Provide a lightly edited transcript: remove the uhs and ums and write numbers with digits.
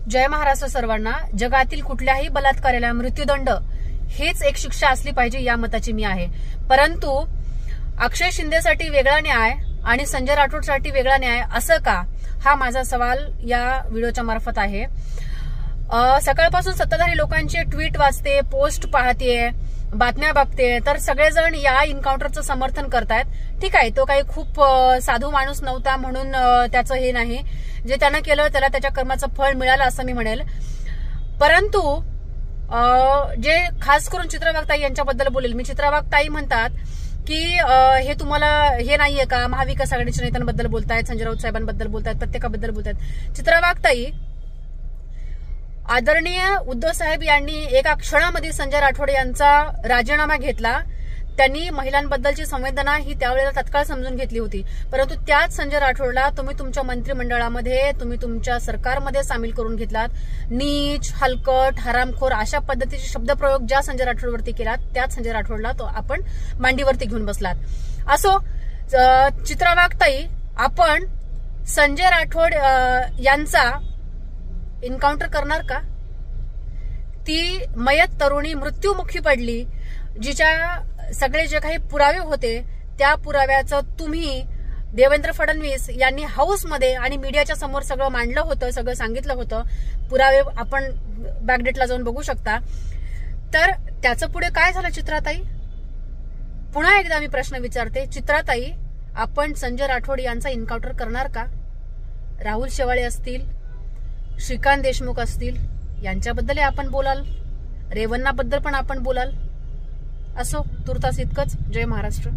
जय महाराष्ट्र सर्वांना. जगातील कुठल्याही बलात्काराला मृत्यूदंड हेच एक शिक्षा असली पाहिजे या मताची मी आहे. परंतु अक्षय शिंदेसाठी वेगळा न्याय आणि संजय राठोडसाठी वेगळा न्याय असं का, हा माझा सवाल या व्हिडिओच्या मार्फत आहे. सकाळपासून सत्ताधारी लोकांचे ट्विट वाचते, पोस्ट पाहते, बातम्या बघते, तर सगळेजण या एन्काउंटरचं समर्थन करतायत. ठीक आहे, तो काही खूप साधू माणूस नव्हता म्हणून त्याचं हे नाही, जे त्यानं केलं त्याला त्याच्या कर्माचं फळ मिळालं असं मी म्हणेल. परंतु जे खास करून चित्राबाग ताई यांच्याबद्दल बोलेल मी. चित्राबाग ताई म्हणतात की हे तुम्हाला हे नाहीये का, महाविकास आघाडीच्या नेत्यांबद्दल बोलतायत, संजय राऊत साहेबांबद्दल बोलतायत, प्रत्येकाबद्दल बोलतायत. चित्राबाग ताई, आदरणीय उद्धव साहेब यांनी एका क्षणामध्ये संजय राठोड यांचा राजीनामा घेतला. त्यांनी महिलांबद्दलची संवेदना ही त्यावेळेला तत्काळ समजून घेतली होती. परंतु त्याच संजय राठोडला तुम्ही तुमच्या मंत्रिमंडळामध्ये, तुम्ही तुमच्या सरकारमध्ये सामील करून घेतलात. नीच, हलकट, हरामखोर अशा पद्धतीचे शब्दप्रयोग ज्या संजय राठोडवरती केलात, त्याच संजय राठोडला तो आपण मांडीवरती घेऊन बसलात. असो, चित्राबाग ताई, आपण संजय राठोड यांचा एन्काउंटर करणार का? ती मयत तरुणी मृत्युमुखी पडली, जिच्या सगळे जे काही पुरावे होते त्या पुराव्याचं तुम्ही देवेंद्र फडणवीस यांनी हाऊसमध्ये आणि मीडियाच्या समोर सगळं मांडलं होतं, सगळं सांगितलं होतं. पुरावे आपण बॅकडेटला जाऊन बघू शकता. तर त्याचं पुढे काय झालं चित्राताई? पुन्हा एकदा मी प्रश्न विचारते, चित्राताई, आपण संजय राठोड यांचा एन्काउंटर करणार का? राहुल शेवाळे असतील, श्रीकांत देशमुख असतील, यांच्याबद्दलही आपण बोलाल, रेवन्नाबद्दल पण आपण बोलाल. असो, तुर्तास इतकंच. जय महाराष्ट्र.